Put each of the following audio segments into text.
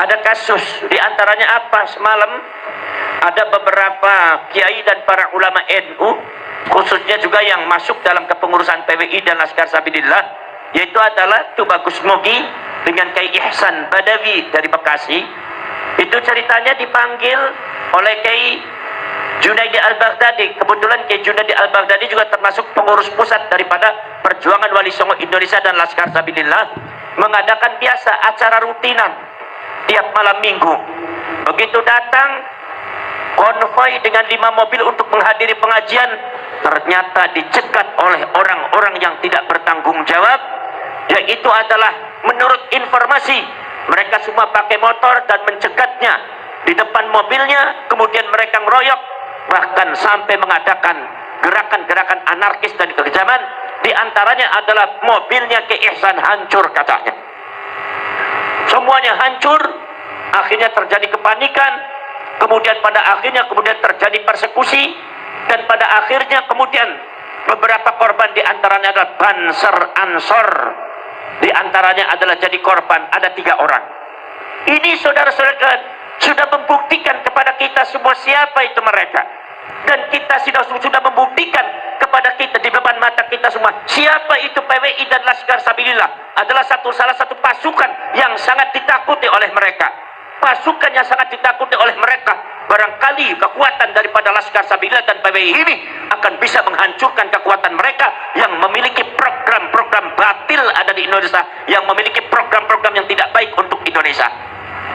Ada kasus, diantaranya apa? Semalam ada beberapa kiai dan para ulama NU, khususnya juga yang masuk dalam kepengurusan PWI dan Laskar Sabilillah, yaitu adalah Tubagus Mugi dengan Kiai Ihsan Badawi dari Bekasi. Itu ceritanya dipanggil oleh Kiai Junaidi Al-Baghdadi. Kebetulan Kiai Junaidi Al-Baghdadi juga termasuk pengurus pusat daripada Perjuangan Wali Songo Indonesia dan Laskar Sabilillah, mengadakan biasa acara rutinan tiap malam minggu. Begitu datang konvoi dengan 5 mobil untuk menghadiri pengajian, ternyata dicegat oleh orang-orang yang tidak bertanggung jawab, yaitu adalah menurut informasi mereka semua pakai motor dan mencegatnya di depan mobilnya, kemudian mereka ngeroyok, bahkan sampai mengadakan gerakan-gerakan anarkis dan kekejaman. Di antaranya adalah mobilnya Kiai Ihsan hancur katanya. Semuanya hancur, akhirnya terjadi kepanikan, kemudian pada akhirnya terjadi persekusi, dan pada akhirnya kemudian beberapa korban di antaranya adalah Banser Ansor, di antaranya adalah jadi korban, ada 3 orang. Ini saudara-saudara sudah membuktikan kepada kita semua siapa itu mereka, dan kita sudah membuktikan kepada kita di depan mata kita semua siapa itu PWI dan Laskar Sabilillah. Adalah salah satu pasukan yang sangat ditakuti oleh mereka, pasukan yang sangat ditakuti oleh mereka. Barangkali kekuatan daripada Laskar Sabilillah dan PWI ini akan bisa menghancurkan kekuatan mereka yang memiliki program-program batil ada di Indonesia, yang memiliki program-program yang tidak baik untuk Indonesia.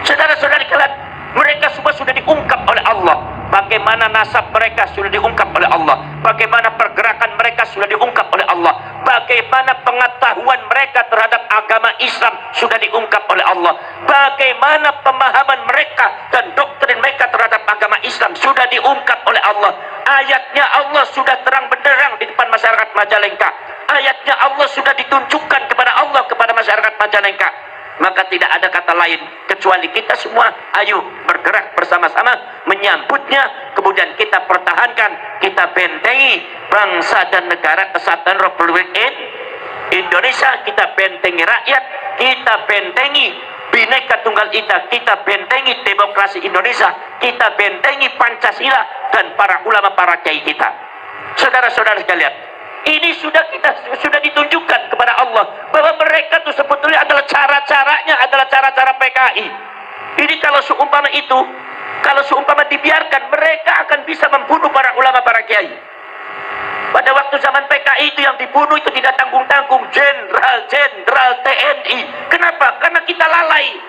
Saudara-saudari kalian, mereka semua sudah diungkap oleh Allah. Bagaimana nasab mereka sudah diungkap oleh Allah. Bagaimana pergerakan mereka sudah diungkap oleh Allah. Bagaimana pengetahuan mereka terhadap agama Islam sudah diungkap oleh Allah. Bagaimana pemahaman mereka dan doktrin mereka terhadap agama Islam sudah diungkap oleh Allah. Ayatnya Allah sudah terang benderang di depan masyarakat Majalengka. Ayatnya Allah sudah ditunjukkan kepada Allah, kepada masyarakat Majalengka. Maka tidak ada kata lain kecuali kita semua ayo bergerak bersama-sama menyambutnya, kemudian kita pertahankan, kita bentengi bangsa dan negara kesatuan Republik Indonesia, kita bentengi rakyat, kita bentengi Bhinneka Tunggal Ika, kita bentengi demokrasi Indonesia, kita bentengi Pancasila dan para ulama, para kiai kita. Saudara-saudara sekalian, ini sudah ditunjukkan kepada Allah bahwa mereka itu sebetulnya adalah cara-caranya adalah cara-cara PKI. Ini kalau seumpama dibiarkan, mereka akan bisa membunuh para ulama, para kiai. Pada waktu zaman PKI itu yang dibunuh itu tidak tanggung-tanggung, jenderal TNI. Kenapa? Karena kita lalai.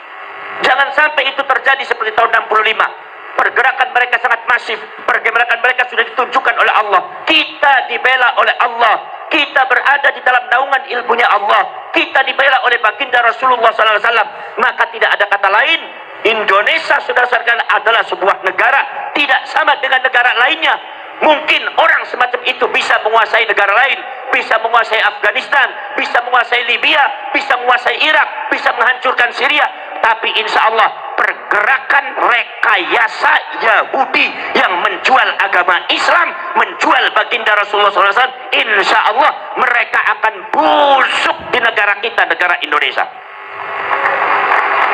Jangan sampai itu terjadi seperti tahun 65. Pergerakan mereka sangat masif, pergerakan mereka sudah ditunjukkan oleh Allah. Kita dibela oleh Allah, kita berada di dalam naungan ilmunya Allah, kita dibela oleh baginda Rasulullah SAW. Maka tidak ada kata lain, Indonesia saudara-saudara adalah sebuah negara, tidak sama dengan negara lainnya. Mungkin orang semacam itu bisa menguasai negara lain, bisa menguasai Afghanistan, bisa menguasai Libya, bisa menguasai Irak, bisa menghancurkan Syria. Tapi insya Allah pergerakan rekayasa Yahudi yang menjual agama Islam, menjual baginda Rasulullah SAW, insya Allah mereka akan busuk di negara kita, negara Indonesia.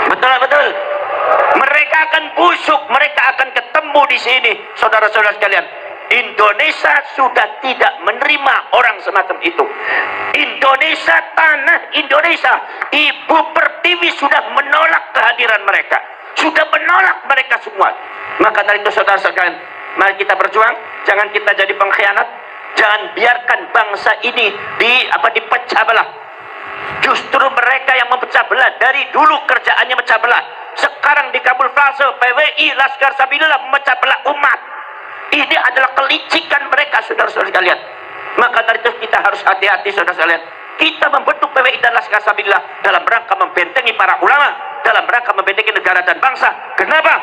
Betul. Mereka akan busuk, mereka akan ketemu di sini, saudara-saudara sekalian. Indonesia sudah tidak menerima orang semacam itu. Indonesia, tanah Indonesia, Ibu Pertiwi sudah menolak kehadiran mereka, sudah menolak mereka semua. Maka dari itu saudara sekalian, mari kita berjuang, jangan kita jadi pengkhianat, jangan biarkan bangsa ini dipecah belah. Justru mereka yang memecah belah, dari dulu kerjaannya mecah belah. Sekarang dikamuflase PWI, Laskar Sabilillah memecah belah umat. Ini adalah kelicikan mereka, saudara-saudara sekalian. Maka dari itu kita harus hati-hati, saudara sekalian. Kita membentuk PWI dan Laskar Sabilillah dalam rangka membentengi para ulama, dalam rangka membentengi negara dan bangsa. Kenapa?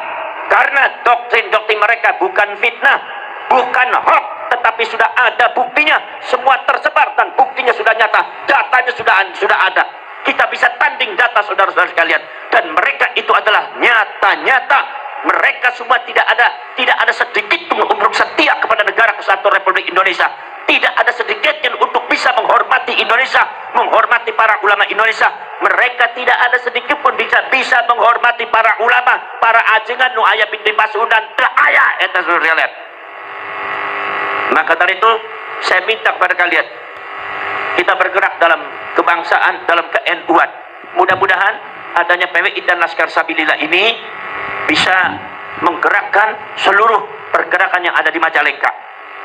Karena doktrin-doktrin mereka bukan fitnah, bukan hoax, tetapi sudah ada buktinya, semua tersebar dan buktinya sudah nyata, datanya sudah ada. Kita bisa tanding data, saudara-saudara sekalian, dan mereka itu adalah nyata-nyata Mereka semua tidak ada sedikit pun untuk setia kepada negara kesatuan Republik Indonesia. Tidak ada sedikit yang untuk bisa menghormati Indonesia, menghormati para ulama Indonesia. Mereka tidak ada sedikit pun bisa menghormati para ulama, para ajengan nu aya binti Pasudan, teu aya eta seluruh lihat. Maka dari itu saya minta kepada kalian, kita bergerak dalam kebangsaan, dalam ke-NU-an. Mudah-mudahan adanya PWI dan Laskar Sabilillah ini bisa menggerakkan seluruh pergerakan yang ada di Majalengka.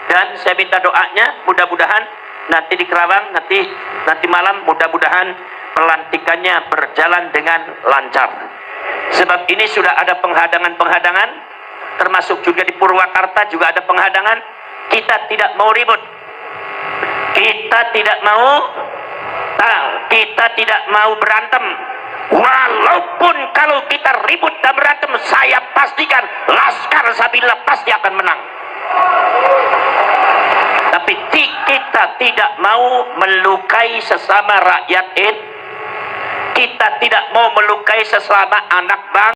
Dan saya minta doanya, mudah-mudahan nanti di Kerawang, nanti malam, mudah-mudahan pelantikannya berjalan dengan lancar. Sebab ini sudah ada penghadangan-penghadangan, termasuk juga di Purwakarta juga ada penghadangan. Kita tidak mau ribut, kita tidak mau berantem. Walaupun kalau kita ribut dan berantem, saya pastikan Laskar Sabilillah pasti akan menang. Tapi kita tidak mau melukai sesama rakyat, kita tidak mau melukai sesama anak bangsa.